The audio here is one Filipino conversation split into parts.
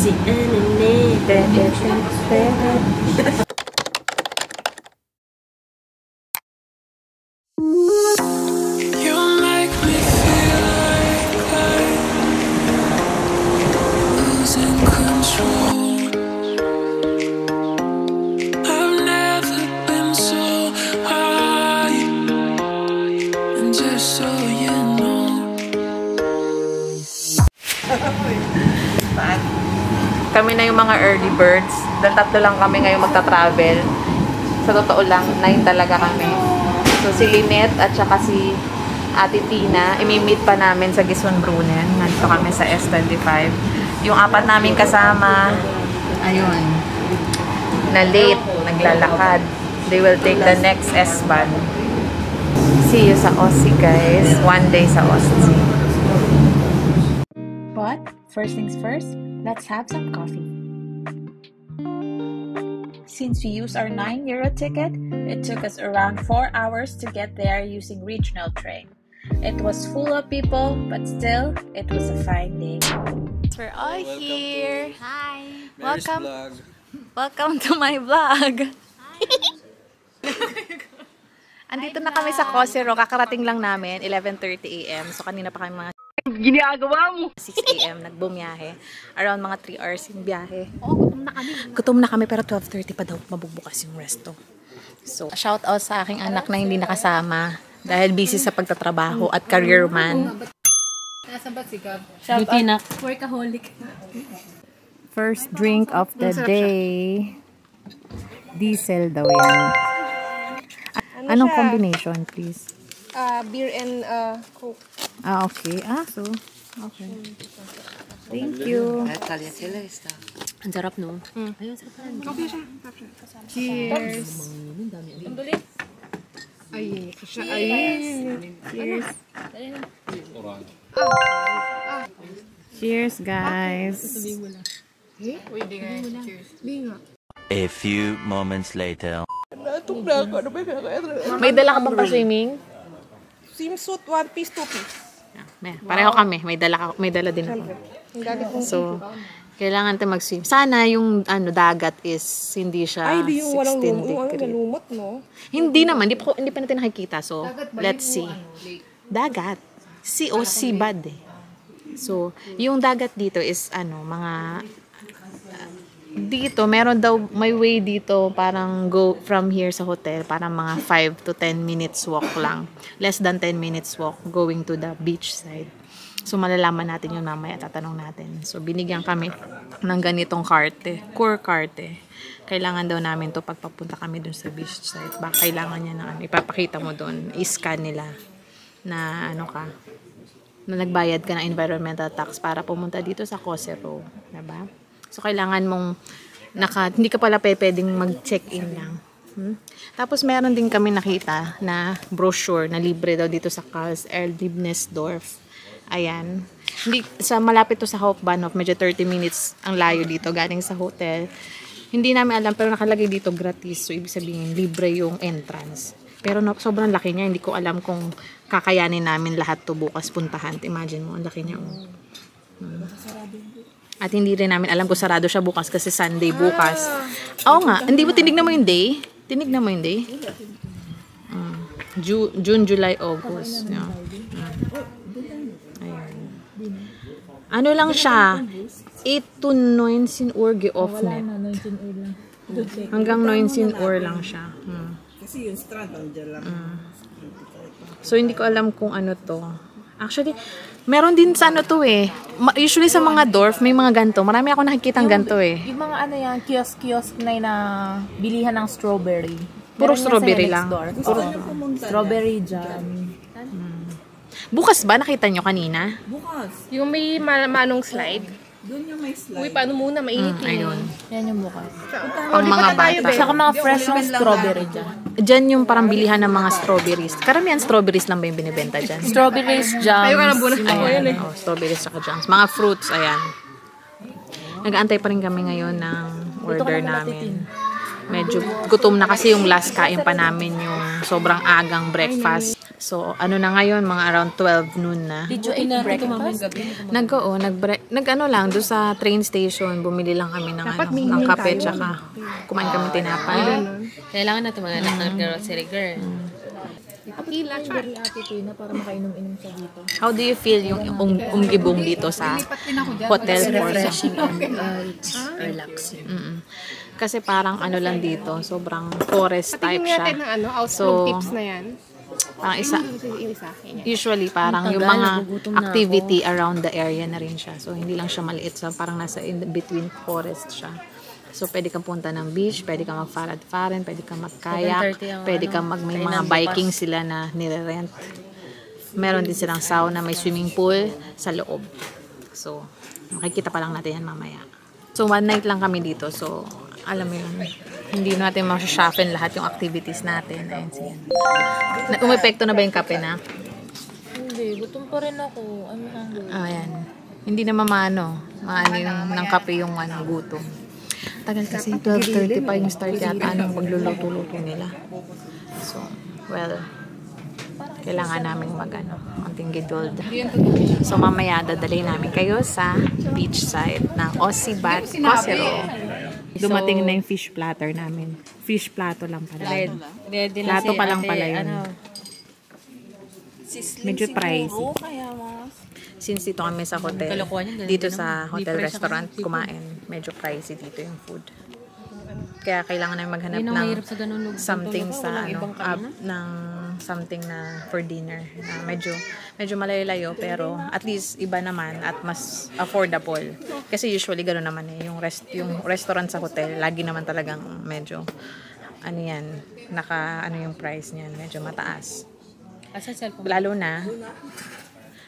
Si Anane. Kami na yung mga early birds. Dahil tatlo lang kami ngayon magta-travel. Sa totoo lang, 9 talaga kami. So, si Lynette at saka si Ate Tina, imi-meet pa namin sa Giswon-Brunnen. Nandito kami sa S25. Yung apat namin kasama, ayun, na late, naglalakad. They will take the next S-Bahn. See you sa Aussie, guys. One day sa Aussie. But, first things first, let's have some coffee. Since we used our €9 ticket, it took us around 4 hours to get there using regional train. It was full of people, but still, it was a fine day. We're all here. Hi. Welcome to my vlog. Andito na kami sa Cosero. Kakarating lang namin, 11:30 AM. So kanina pa kami mga ginagawa mo. 6 AM nagbumiyahe. Around mga 3 hours yung biyahe. Gutom na kami. Gutom na kami pero 12:30 pa daw mabubukas yung resto. So, shout out sa aking anak na hindi nakasama dahil busy sa pagtatrabaho at career man. Nasaan ba si Gab? Shout out. Workaholic. First drink of the day. Diesel daw yan. Anong combination, please? Beer and Coke. Ah, okay. So, okay. Thank you. Ang sarap, no? Ayun, sarap na. Okay siya. Cheers. Sandali. Ay, cheers. Cheers, guys. A few moments later. May dala ka bang pa-swimming? Swimsuit, 1 piece, 2 piece. Pareho kami. May dala din ako. So, kailangan tayo mag-swim. Sana yung dagat is hindi siya 16 degree. Lumot, no? Hindi naman. Hindi pa natin nakikita. So, let's see. Dagat. Sea o seabed eh. So, yung dagat dito is mga dito, meron daw, may way dito, parang go from here sa hotel, parang mga 5 to 10 minutes walk lang. Less than 10 minutes walk going to the beach side. So, malalaman natin yun mamaya, tatanong natin. So, binigyan kami ng ganitong karte, core karte. Kailangan daw namin to pagpapunta kami dun sa beach side. Baka kailangan niya na ipapakita mo dun, i-scan nila na na nagbayad ka ng environmental tax para pumunta dito sa Cosero. Diba? So, kailangan mong hindi ka pala pwedeng mag-check-in lang. Tapos, meron din kami nakita na brochure na libre daw dito sa Karls Erlebnisdorf. Ayan. Malapit to sa Hauptbahnhof. Medyo 30 minutes ang layo dito galing sa hotel. Hindi namin alam pero nakalagay dito gratis. So, ibig sabihin, libre yung entrance. Pero sobrang laki niya. Hindi ko alam kung kakayanin namin lahat to bukas puntahan. Imagine mo, ang laki niya. At hindi rin namin alam kung sarado siya bukas kasi Sunday bukas. Oo nga, hindi mo tinignan mo yung day? Tinignan mo yung day? June, July, August. Yeah. Ayan. Ano lang siya? 8 to 19 Uhr ge-offnet. Hanggang 19 Uhr lang siya. Kasi yung strand andyan lang. So, hindi ko alam kung ano to. Actually, meron din sa to eh. Usually sa mga Dorf, may mga ganto. Marami ako nakikitang ganto eh. Yung mga kiosk na bilihan ng strawberry. Puro strawberry lang. Strawberry jam. Bukas ba? Nakita nyo kanina? Bukas. Yung may manong slide. Doon yung may slide. Uy, paano muna? Mainit Ayun. Yan yung bukas. Pang mga bata. Saka mga fresh na strawberry dyan. Diyan yung parang bilihan ng mga strawberries. Karamihan strawberries lang ba yung binibenta dyan? Strawberries jams. Ayaw ka na muna. Ayan. Strawberries saka jams. Mga fruits, ayan. Nag-aantay pa rin kami ngayon ng order namin. medyo gutom na kasi yung last kain pa namin yung sobrang agang breakfast. So, ano na ngayon, mga around 12 noon na. Did you eat breakfast? Nag-ano lang, doon sa train station, bumili lang kami ng, ng kape, tsaka kumain kami tinapay. Kailangan natin mga grocery girl. Pila siya. Na para makainom-inom siya dito. How do you feel yung umgibong dito sa hotel for Refreshing and relaxing. Kasi parang ano lang dito, sobrang forest type siya. Natin ng ano, outdoor So, tips na yan. parang Yung isa. usually parang yung mga activity around the area na rin siya. So, hindi lang siya maliit. So, parang nasa in between forest siya. So, pwede kang punta ng beach, pwede kang mag-farad-faran, pwede kang mag-kayak, pwede kang may mga biking sila na nire-rent. Meron din silang sauna, may swimming pool sa loob. So, makikita pa lang natin yan mamaya. So, one night lang kami dito. So, alam mo yun, hindi natin masashuffle lahat yung activities natin. Ayun siya. Umepekto na ba yung kape na? Hindi, gutom pa rin ako. I'm hungry. Ayan. Hindi na maano yung ng kape yung gutom. Tagal kasi 12:30 pa yung start yata ng pagluluto-luto nila. So, well, kailangan namin konting gidold. So, mamaya dadalhin namin kayo sa beach side ng Osibat, Cosero. Dumating na yung fish platter namin. Fish plato lang pala. Plato pa lang pala yun. Medyo pricey. Since dito kami sa hotel, dito sa hotel restaurant kumain, medyo pricey dito yung food. Kaya kailangan namin maghanap ng something sa ng something na for dinner na medyo malayo pero at least iba naman at mas affordable. Kasi usually gano'n naman yung restaurant sa hotel, lagi naman talagang medyo yung price niyan, medyo mataas.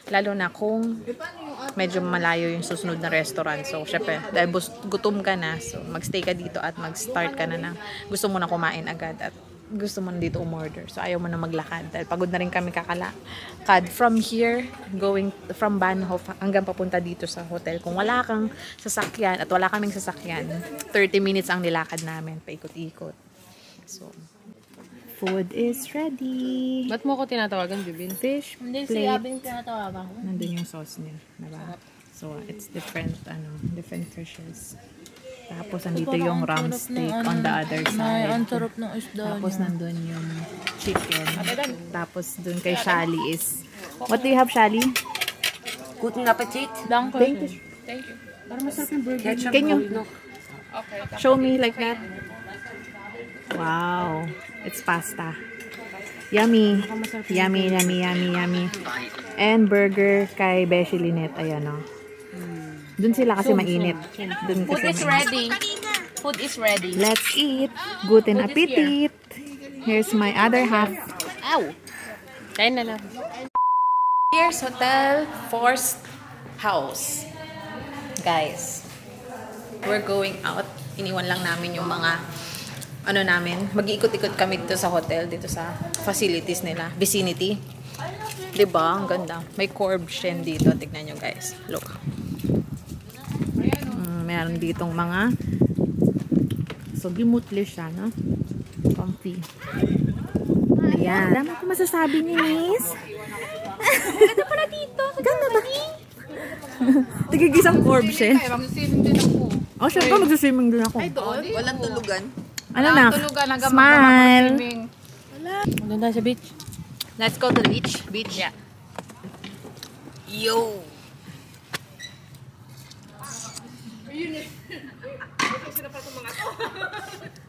Lalo na kung medyo malayo yung susunod na restaurant. So, syempre, dahil gutom ka na, so magstay ka dito at mag-start ka na gusto mo na kumain agad at gusto mo na dito umorder. So, ayaw mo na maglakad. Dahil pagod na rin kami kakalakad from here, going from Bahnhof hanggang papunta dito sa hotel. Kung wala kang sasakyan at wala kaming sasakyan, 30 minutes ang nilakad namin, paikot-ikot. So, food is ready. Ba't mo ko tinatawagan, Bibin? Fish Hindi, plate. si Abing tinatawagan ko. Nandun yung sauce niya. Diba? So, it's different fishes. Tapos, nandito yung ram steak on the other side. Ang sarap ng isda. Tapos, nandun yung chicken. Tapos, dun kay Shali is... What do you have, Shali? Guten Appetit. Danke. Thank you. Para masarap yung burger. Can you show me like that? Wow. It's pasta. Yummy. Yummy, yummy, yummy, yummy. And burger kay Beshi Lynette. Ayan o. Dun sila kasi mainit. Dun Food kasi is ready. Food is ready. Let's eat. Guten appetit. Here's my other half. Ow! Kain na lang. Here's Hotel Forest House. Guys, we're going out. Iniwan lang namin yung mga mag-iikot-ikot kami dito sa hotel, dito sa facilities nila, vicinity. Diba? Ang ganda. May curb shen dito. Tignan nyo guys. Look. Meron ditong mga so, gimutli siya, no? Comfy. Ayan. Dami ko masasabi ni Miss. Ganda pala dito. Ganda ba? Tigigisang curb shen. Mag-swimming din ako. Oh, syempre mag-swimming din ako. Ay, doon? Walang tulugan. Ano na? Smile. Maganda sa beach. Let's go to the beach. Beach. Yeah. Yo.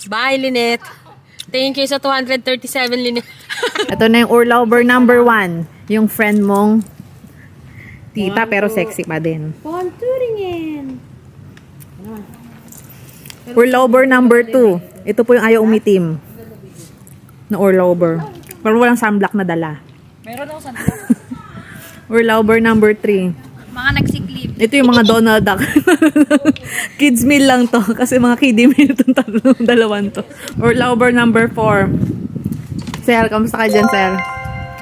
Bye, Lynette. Thank you sa 237, Lynette. Ito na yung Urlauber number 1. Yung friend mong tita pero sexy pa din. Urlauber number 2. Ito po yung ayaw umitim na Urlauber. Pero walang sunblock na dala. Meron ako sunblock. Urlauber number 3. Mga nagsiklip. Ito yung mga Donald Duck. Kids meal lang to. Kasi mga kiddie meal itong dalawan to. Urlauber number 4. Sir, kamusta ka dyan, sir?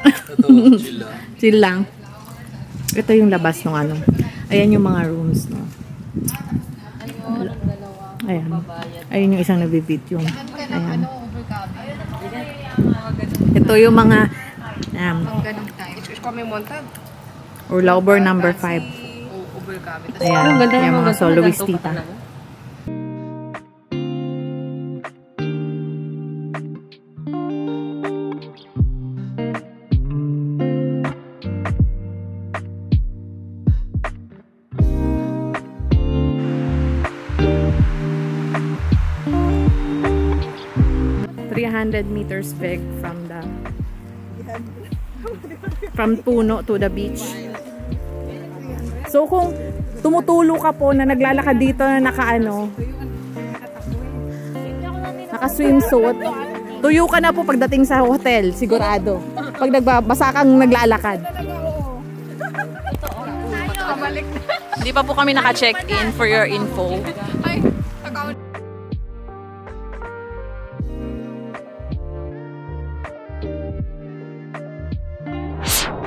Ito, chill lang. Chill lang. Ito yung labas ng Ayan yung mga rooms, no? Ayan. Ayun yung isang nabibidyo. Ayan. Ito yung mga or lover number 5. Ayan. Yung mga soloist tita. Meters back from puno to the beach. So kung tumutulo ka po na naglalakad dito na naka swimsuit, tuyo ka na po pagdating sa hotel, sigurado. Pag nagbabasa kang naglalakad. Hindi pa po kami naka-check-in for your info.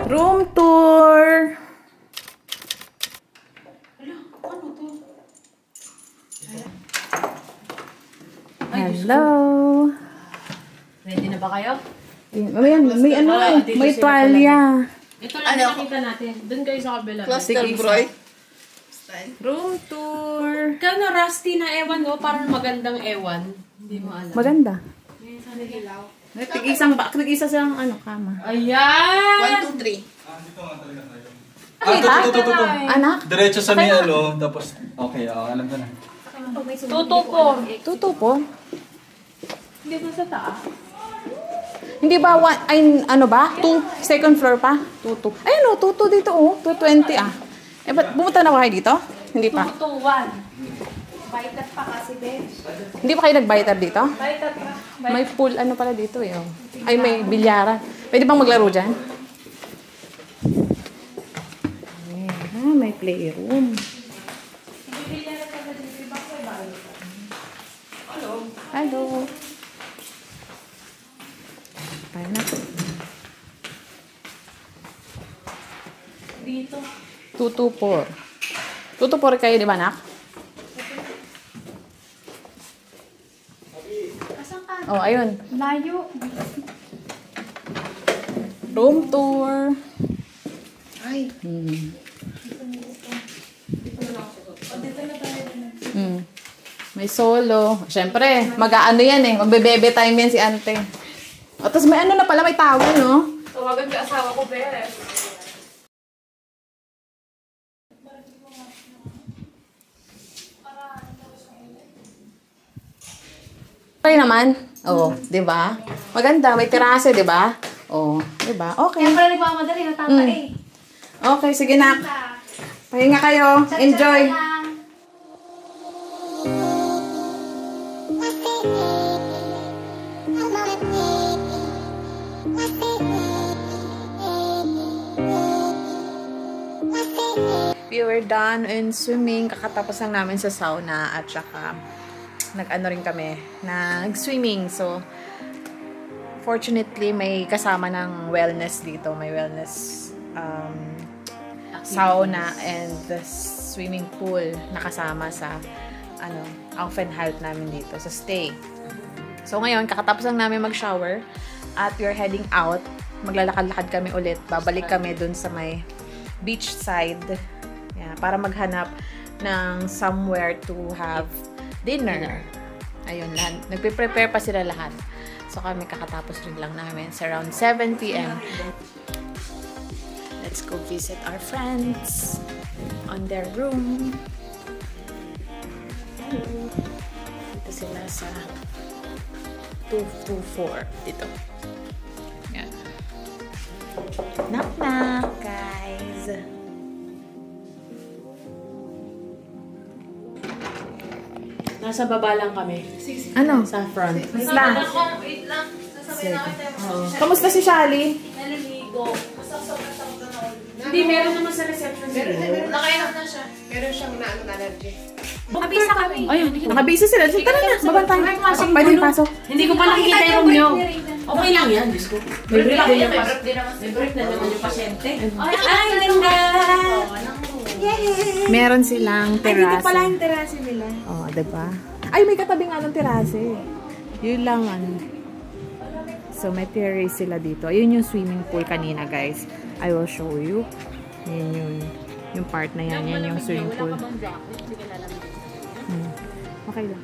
Room tour! Hello! Ready na ba kayo? May tuwalya. Ito lang nakita natin. Doon kayo sa kabila. Cluster broy. Room tour! Ikaw na rusty na ewan, no? Parang magandang ewan. Hindi mo alam. Maganda. Tig-isa silang kama. Ayan! 1, 2, 3. Tuto. Anak? Diretso sa may tapos, okay, alam ko na. Tuto po. Dito sa taas. Hindi ba, second floor pa? Tuto. Ayun tuto dito 220 Eh, ba't bumunta na ba kayo dito? Hindi pa. 221. Baitat pa kasi, Besh. Hindi pa kayo nag-baitar dito? Baitat pa. May pool, pala dito eh. Ay, may bilyara. Pwede bang maglaro dyan? May playroom. Hello. Tayo na. Dito. 224. 224 kayo, di ba, anak? Oh, ayun. Layo. Room tour. Ay. May solo. Siyempre, mag-aano yan eh. Magbe-bebe time yan si ante. O, tapos may na pala, may towel, no? Tawagan ka asawa ko, Beres. Okay naman. Oh, 'di ba? Maganda, may terase, 'di ba? Oh, 'di ba? Okay. Kaya pala nagmamadali, natatae. Okay, sige na. Pahinga kayo. Enjoy. We were done in swimming. Kakatapos lang namin sa sauna at saka nag-ano rin kami, nag-swimming. So, fortunately, may kasama ng wellness dito. May wellness sauna and the swimming pool nakasama sa Aufenthalt namin dito, sa stay. So, ngayon, kakatapos lang namin mag-shower at we're heading out. Maglalakad-lakad kami ulit. Babalik kami dun sa may beach side. Yeah, para maghanap ng somewhere to have dinner. Ayun, nagpe-prepare pa sila lahat. So kami kakatapos rin lang namin. It's around 7 p.m. Let's go visit our friends on their room. Hello. Dito sila sa 224. Dito. Yan. Knock-knock, guys. Nasa baba lang kami. Ano? Sa front. Isla. Wait lang. Sasabihin na kita. Kamusta si Shali? Naliligo. Hindi, meron naman sa reception. Nakainom na siya. Meron siyang allergy. Nabisa kami. Ayun, Nakabisa sila. Tara na, babantay. Pwede pasok. hindi ko pa nakikita yung room nyo. Okay lang yan, Diyos ko. May break din yung May break na naman yung pasyente. Ay, ganda! Meron silang terrace. Dito pala yung terrace nila. Oh, diba? Ay, may katabi nga ng terase. Yun lang, ano. So, may terrace sila dito. Ayun yung swimming pool kanina, guys. I will show you. Yun yung part na yan. Yan yung swimming pool. Okay lang.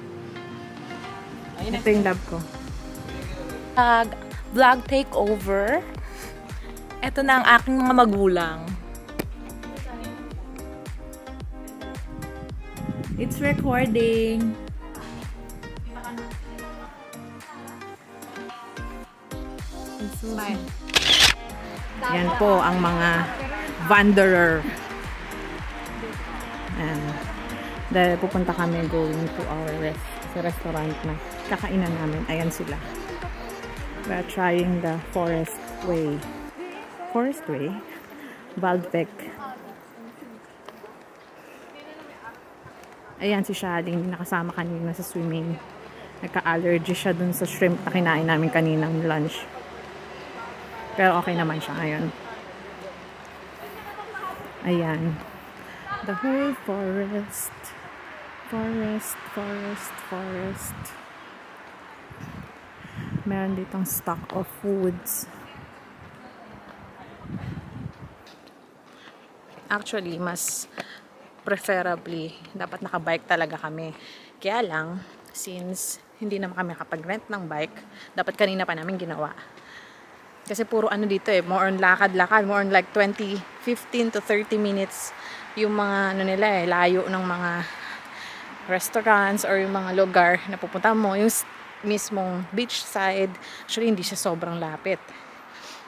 Ito yung lab ko. Vlog takeover. Ito na ang aking mga magulang. It's recording. Yan po ang mga wanderer. Ayan. Dahil pupunta kami going to our restaurant na kakainan namin. Ayan sila. We're trying the Forest Way. Forest Way? Baldbeck. Ayan si Shadi. Hindi nakasama kanina sa swimming. Nagka-allergy siya dun sa shrimp na kinain namin kaninang lunch. Pero okay naman siya ngayon. Ayan. The whole forest. Forest, forest, forest. Meron ditong stock of foods. Actually, mas preferably, dapat nakabike talaga kami. Kaya lang, since hindi naman kami kapag-rent ng bike, dapat kanina pa namin ginawa. Kasi puro ano dito eh, more on lakad-lakad, more on like 15 to 30 minutes yung mga ano nila eh, layo ng mga restaurants or yung mga lugar na pupunta mo. Yung mismong beach side, actually hindi siya sobrang lapit.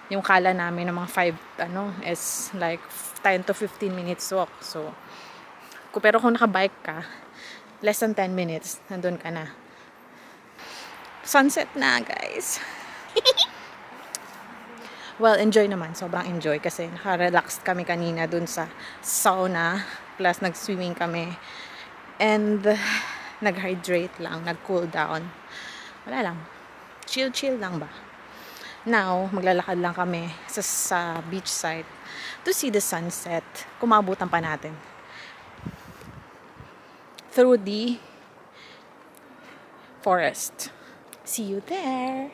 Yung kala namin ng mga 5 is like 10 to 15 minutes walk. So, pero kung nakabike ka, less than 10 minutes, nandun ka na. Sunset na, guys. Well, enjoy naman. Sobrang enjoy kasi naka-relax kami kanina dun sa sauna. Plus, nag-swimming kami. And, nag-hydrate lang. Nag-cool down. Wala lang. Chill-chill lang ba? Now, maglalakad lang kami sa beach side to see the sunset. Kumabutan pa natin. Through the forest. See you there!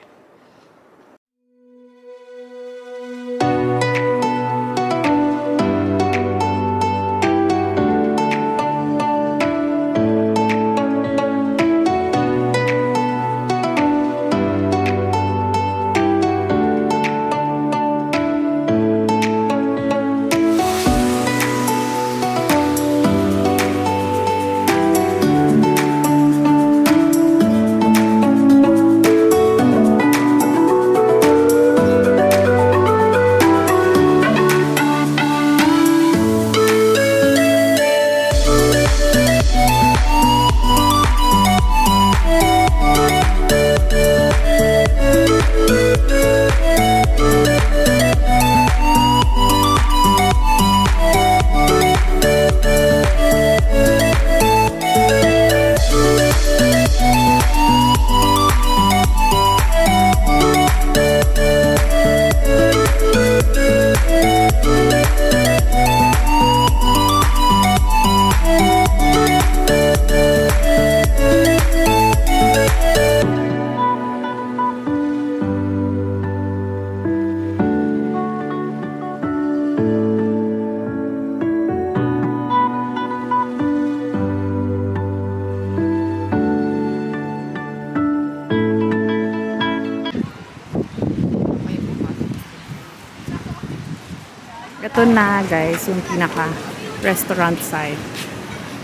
Ito na guys, yung pinaka restaurant side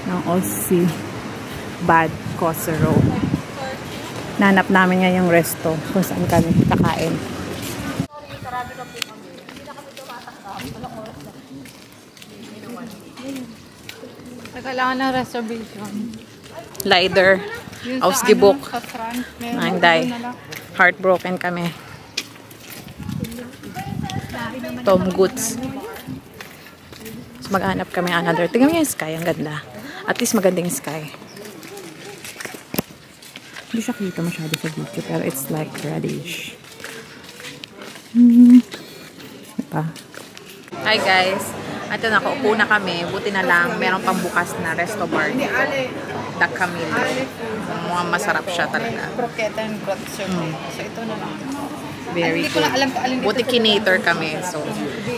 ng Aussie Bad Kossero. Nanap namin nga yung resto kung saan kami kakain. Kailangan ng reservation. Leider, Ausgebuk. Nanday, heartbroken kami. Tom Goods. So, maghanap kami another. Tingnan mo yung sky, ang ganda. At least magandang sky. Hindi siya kita masyado sa video, pero it's like reddish. Diba? Hi guys. Ito na, upo na kami. Buti na lang, merong pambukas na resto bar dito. the Camilo. Mukhang masarap siya talaga. Croqueta and grot serve. So ito na lang. Very Hindi ko na good. alam kung alin dito. Buti kinator kami. So,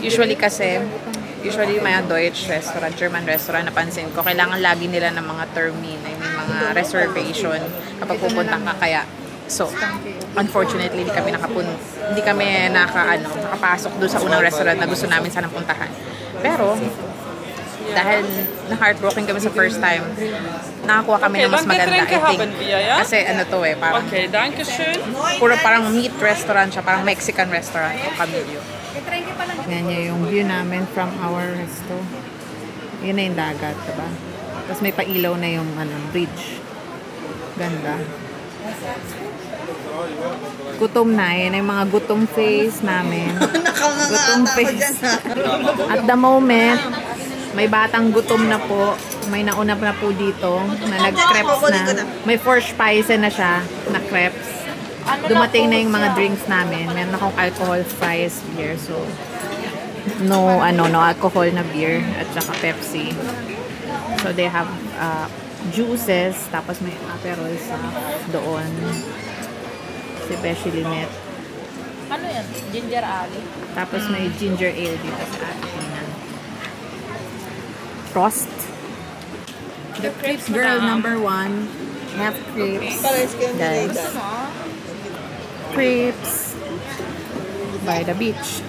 usually mga Deutsch restaurant, German restaurant, napansin ko, kailangan lagi nila ng mga termin, I mean, mga reservation kapag pupunta ka. Kaya, so, unfortunately, hindi kami nakapasok doon sa unang restaurant na gusto namin sanang puntahan. Pero, dahil na-heartbroken kami sa first time, nakakuha kami ng mas maganda, I think. Kasi ano to parang puro parang meat restaurant siya, parang Mexican restaurant o Camilo. Yan yung view namin from our resto. Yun na yung dagat, diba? Tapos may pailaw na yung bridge. Ganda. Gutom na, yan yung mga gutom face namin. Gutom face. At the moment, may batang gutom na po. May nauna na po dito na nag-crepes na. May 4 spices na siya na crepes. Dumating na yung mga drinks namin. Meron akong alcohol fries beer. So, no alcohol na beer at saka Pepsi. So, they have juices. Tapos may Aperol sa doon. Si Beshi Lynette. Ano yan? Ginger ale? Tapos may ginger ale dito sa atin. Frost. The crepes girl number 1. Have crepes. Guys. Crepes. By the beach.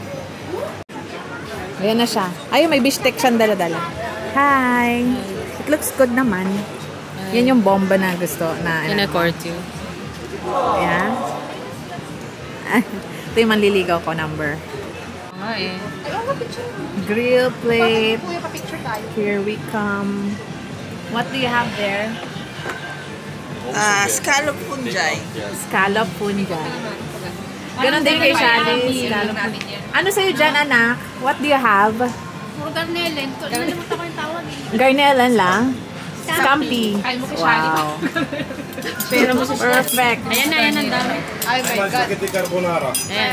Ayan na siya. Ayun, may bistec siyang dala-dala. Hi! It looks good naman. Yan yung bomba na gusto na. In-accord you. Yeah. Ito yung manliligaw ko number. Grill plate. Here we come. What do you have there? Scallop fungi. Scallop fungi. Ganon din kay Shali. Scallop fungi. Ano sa'yo dyan, anak? What do you have? Garnelen. Nalimutan ko yung tawag eh. Garnelen lang? Scampi. Ay mo kay Shali. Wow. Pero perfect. Ayan na, ang dami. Ay my God.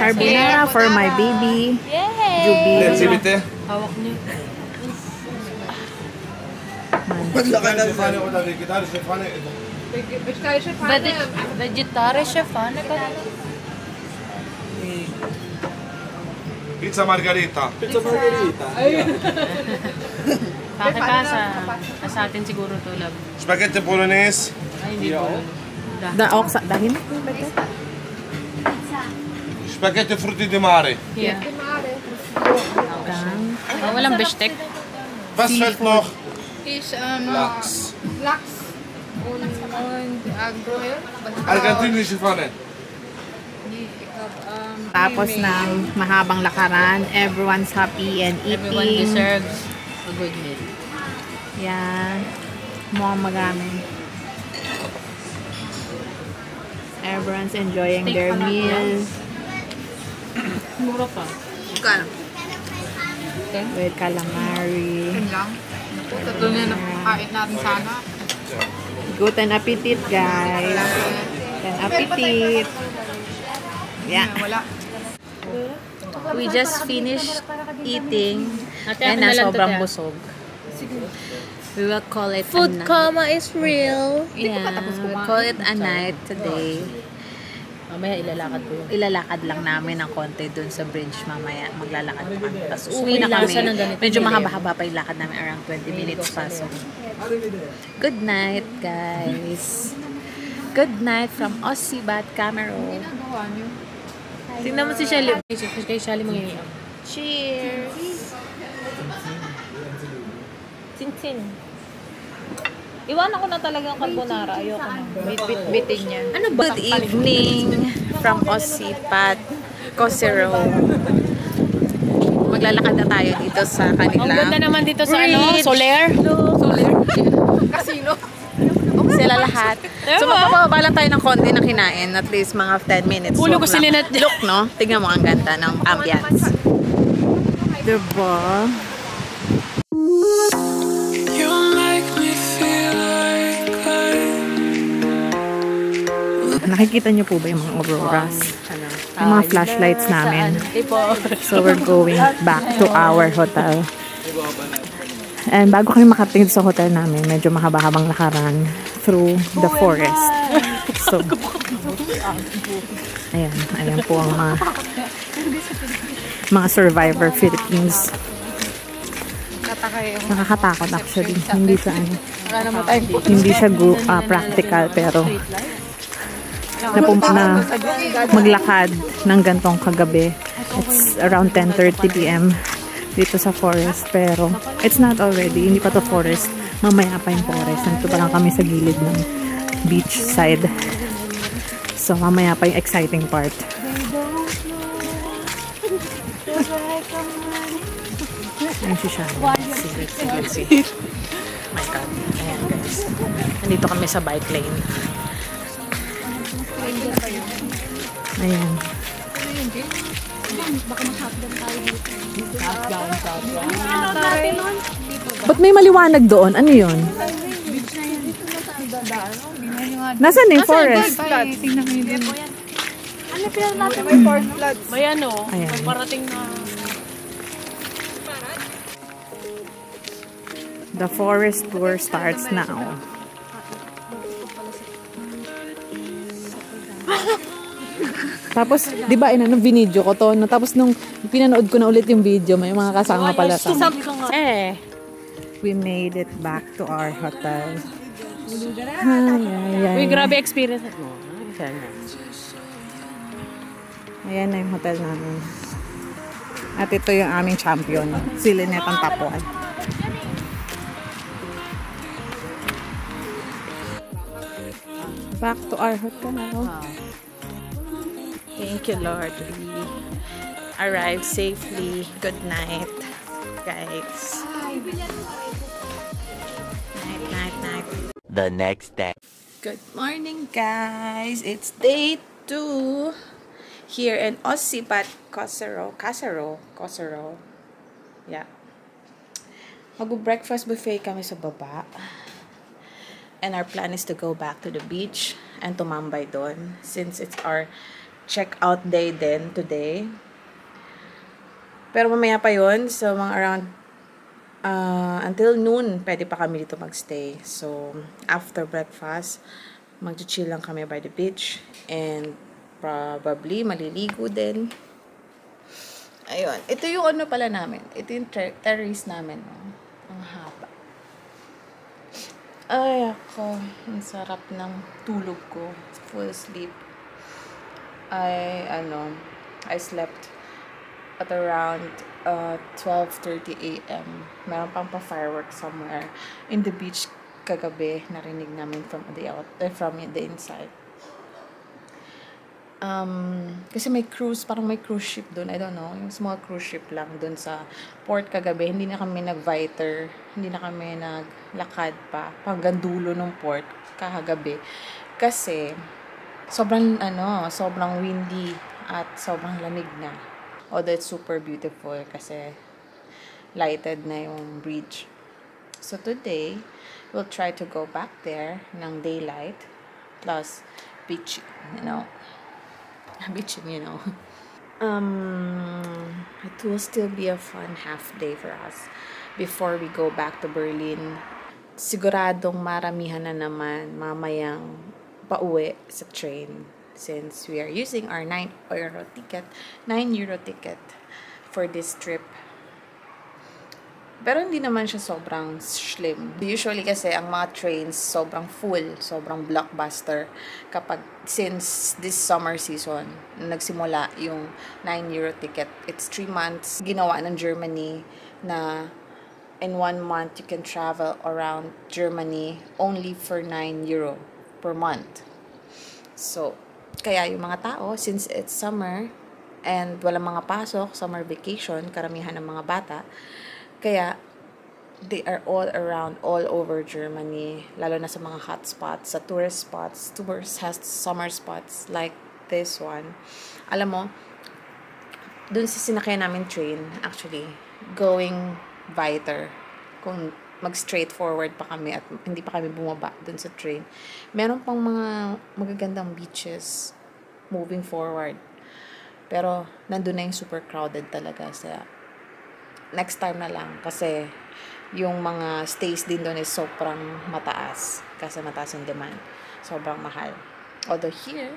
Carbonara for my baby. Yay! Juby. Hawak niyo. Vegetarian chef, ano ka? Pizza margarita. Bakit pa sa atin siguro to, love? Spaghetti bolognese. Ay, hindi po. Dahin? Spaghetti frutti di mare. Yeah. Walang bistec. Was fehlt noch? Is Lachs. Lachs. Und Agroel. Argentinische Pfanne. Tapos ng mahabang lakaran, everyone's happy and Everyone eating. deserves a good meal. Yan. Mukhang magami. Everyone's enjoying their meal. Mura pa. Magkano? With calamari. Yun lang. Ito na napakain natin sana. Guten appetit, guys. Guten appetit. Yeah. Wala. We just finished eating Ate, and ako na lang to, sobrang Ate. busog. We will call it Food a night. coma is real. Yeah, we'll call it a night today. Mamaya ilalakad ko yun. Ilalakad lang namin ng konti dun sa bridge mamaya. Maglalakad pa. Tapos uwi Okay, na kami. lasa ng ganito Medyo nila mahaba-haba pa yung lakad namin. Around 20 minutes pa. So, good night, guys. Good night from Osibat Camero. Tingnan mo si Shelly. Kay Shelly mo yun. Cheers! Chin-chin. Iwanan ko na talaga ang carbonara. Ayoko na. Bit-bitin niya. Ano ba? Good evening from Osibat Cosero. Maglalakad na tayo dito sa kanila. Ang ganda naman dito sa Soler. Casino. Sila lahat. So magpapababa lang tayo ng konti na kinain. At least mga 10 minutes. Ulo ko Look si lang. Lynette. Look, no? Tingnan mo ang ganda ng ambience. Diba? Nakikita niyo po ba yung mga auroras? Yung mga flashlights namin. So we're going back to our hotel. And bago kami makatingin sa hotel namin, medyo mahaba-habang lakaran. through the forest. So, ayan po ang mga Survivor Philippines. Nakakatakot actually. Hindi siya practical, pero na maglakad ng gantong kagabi. It's around 10:30 p.m. dito sa forest, pero it's not already, hindi pa to forest. Mamaya pa yung forest. Nandito pa lang kami sa gilid ng beach side. So, mamaya pa yung exciting part. Ayan si Shannon. See. My God. Ayan guys. Nandito kami sa bike lane. Ayan. Ba't may maliwanag doon? Ano yun? Nasaan yung forest? Ano pinag natin may forest floods? May ano, Ayan. may parating na... The forest tour starts now. Tapos, di ba, binidyo ko to, no? Tapos nung pinanood ko na ulit yung video, may mga kasama pala sa. We made it back to our hotel. Uy, grabe experience mo. Ayan na yung hotel namin. At ito yung aming champion, si Lynette ang tapuan. Back to our hotel now. Thank you, Lord. We arrived safely. Good night, guys. Night. The next day. Good morning, guys. It's day 2 here in Osipat, Cosero. Yeah. Mag-breakfast buffet kami sa baba. And our plan is to go back to the beach and tumambay doon since it's our check-out day din today. Pero mamaya pa yun. So, mga around until noon, pwede pa kami dito magstay. So, after breakfast, mag-chill lang kami by the beach. And probably, maliligo din. Ayun. Ito yung ano pala namin. Ito yung terrace namin. Oh. Ang haba. Ay, ako. Ang sarap ng tulog ko. Full sleep. I slept at around 12:30 a.m. Meron pang pa-fireworks somewhere in the beach kagabi. Narinig namin from the inside. Kasi may cruise, parang may cruise ship doon. I don't know, yung small cruise ship lang doon sa port kagabi. Hindi na kami nag-viter, hindi na kami naglakad pa hanggang dulo ng port kahagabi. Kasi sobrang windy at sobrang lamig na. Although it's super beautiful kasi lighted na yung bridge. So today, we'll try to go back there ng daylight plus beaching, It will still be a fun half day for us before we go back to Berlin. Siguradong maramihan na naman mamayang pauwi sa train since we are using our 9 euro ticket for this trip. Pero hindi naman siya sobrang slim. Usually kasi ang mga trains sobrang full, sobrang blockbuster kapag since this summer season nagsimula yung 9 euro ticket. It's 3 months ginawa ng Germany na in 1 month you can travel around Germany only for 9 euro per month. So, kaya yung mga tao, since it's summer and walang mga pasok, summer vacation, karamihan ng mga bata, kaya they are all around, all over Germany, lalo na sa mga hot spots, sa tourist spots. Tourist has summer spots like this one. Alam mo, dun sa sinakyan namin train, actually, going Viter, kung mag-straight forward pa kami at hindi pa kami bumaba dun sa train, meron pang mga magagandang beaches moving forward. Pero, nandun na yung super crowded talaga sa next time na lang kasi yung mga stays din doon is sobrang mataas kasi mataas yung demand. Sobrang mahal. Although here,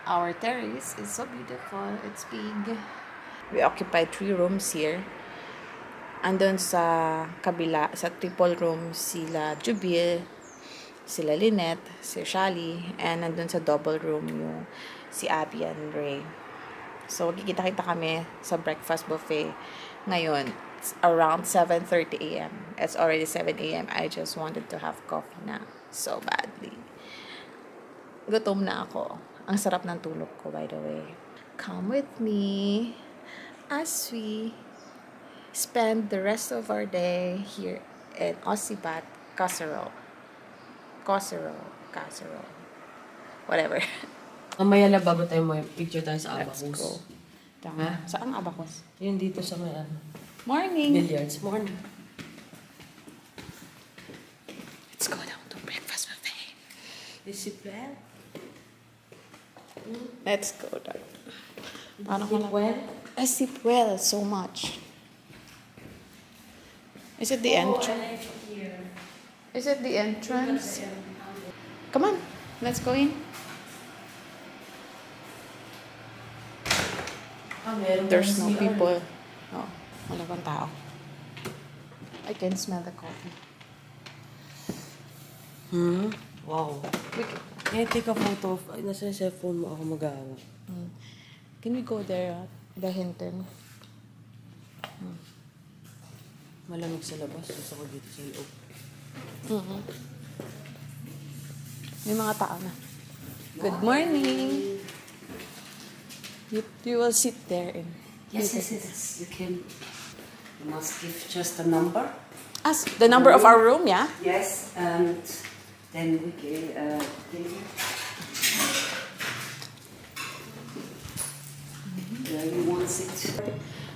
our terrace is so beautiful. It's big. We occupy 3 rooms here. Andun sa kabila, sa triple room, sila Jubil, sila Lynette, si Shali, and nandun sa double room yung si Abby and Ray. So, kikita-kita kami sa breakfast buffet ngayon. It's around 7:30 a.m. It's already 7 a.m. I just wanted to have coffee na so badly. Gutom na ako. Ang sarap ng tulog ko, by the way. Come with me as we spend the rest of our day here at Osibat Casserole. Whatever. Mamaya na bago tayo mo picture tayo sa Let's Abacus. go. Ha? Saan ang Abacus? Yun dito sa may Morning! billiards. Morning. Let's go down to breakfast buffet. Discipline. Let's go down. Paano ko na? Well, I sleep well so much. Is it the entrance? Is it the entrance? Come on, let's go in. There's no people. Oh, wala pang tao. I can smell the coffee. wow. We can, Can I take a photo of, nasa cellphone mo ako mag-aawa. can we go there at the Hinton? Malamig sa labas. Gusto ko dito sa loob. May mga tao na. Good morning. You will sit there and Yes. You can. You must give just a number. ask the number of our room, yeah? Yes, and then we can. You want sit?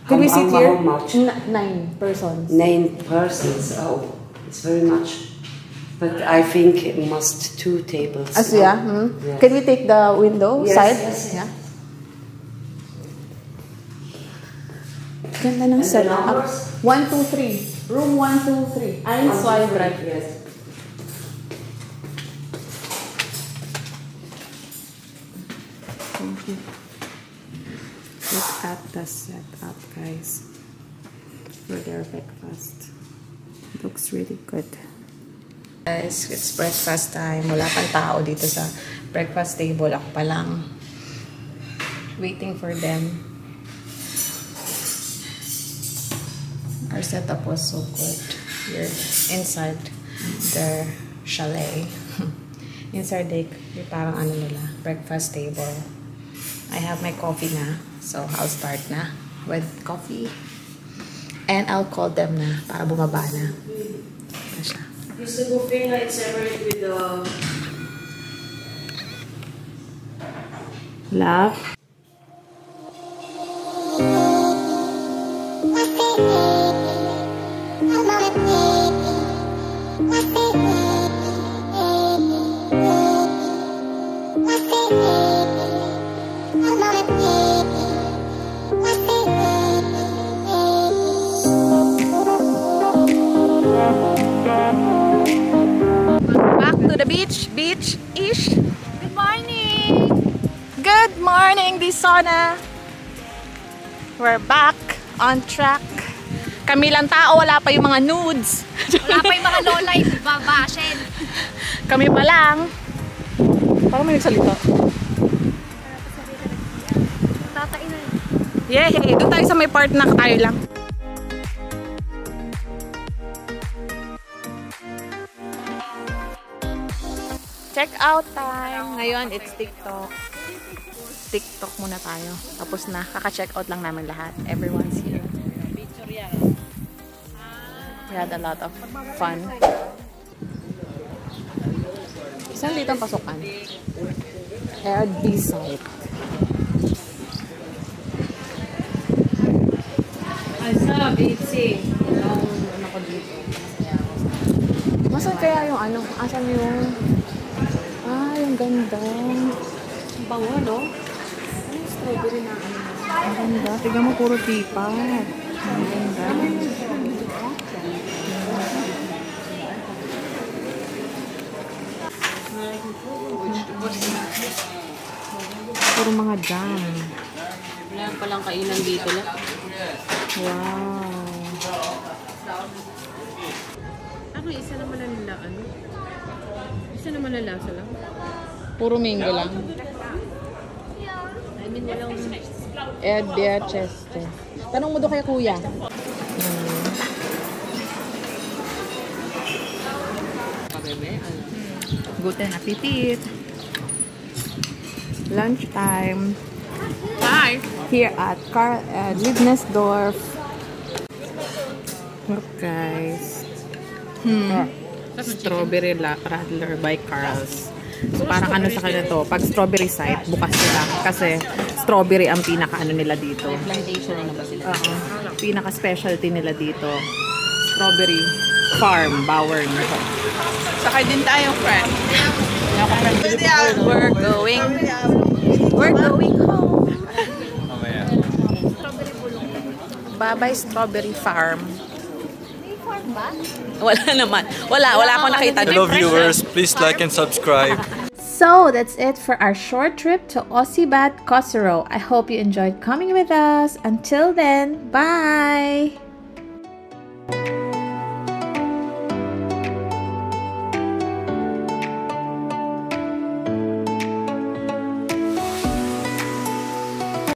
Can we sit here? How much? 9 persons. 9 persons. Oh, it's very much. But I think it must 2 tables. As yeah. Yes. Can we take the window Yes, side? yes, yes. Yeah. Ganda ng the setup. numbers? 1, 2, 3. Room 1, 2, 3. 1, 2, 3. Yes. Thank you. Look at the setup, guys. For their breakfast. Looks really good. Guys, it's breakfast time. Wala pang tao dito sa breakfast table. Ako pa lang. Waiting for them. Our setup was so good. Here, inside the chalet. Inside the parang ano nila, breakfast table. I have my coffee na. So, I'll start na with coffee. And I'll call them na para bumaba na. Ito siya. Is the buffet na it's separate with the... Love. Back to the beach-ish. Good morning! Good morning, Disona! We're back on track. Kami lang tao, wala pa yung mga nudes. Wala pa yung mga lolay, babashin. Kami pa lang. Parang may nagsalita. Tatain na. Yay! Doon tayo sa may part na tayo lang. Check out time. Ngayon, it's TikTok. TikTok muna tayo. Tapos na, kaka-check out lang namin lahat. Everyone's here. We had a lot of fun. Saan dito ang pasukan? Air B-side. Asa, Bitsy. Yung ano ko dito. Masan kaya yung ano? Asan yung... Ah, yung ganda. Ang bango, no? Ay, strawberry na ano. Ang ganda. Tignan mo, puro tipa. Ang ganda. puro mga jam. Wala palang kainan dito lang. Wow. Ako, isa naman na nila, ano? Isa naman na lasa lang. Puro mango lang. I mean, walang... Edia Cheste. Tanong mo doon kay kuya. Guten Appetit. Lunchtime. Hi! Here at Liebnesdorf. Look guys. Strawberry Radler by Carl's. So parang ano sa kanila to, pag strawberry site, bukas sila. Kasi strawberry ang pinaka-ano nila dito. Plantation na ba sila? Pinaka specialty nila dito. Strawberry farm, Bauer nito. Sakay din tayo, friend. We're going home. Bye-bye Strawberry Farm. May farm ba? Wala naman. Wala akong nakita. Hello viewers, please like and subscribe. So that's it for our short trip to Osibat Kosovo. I hope you enjoyed coming with us. Until then, bye!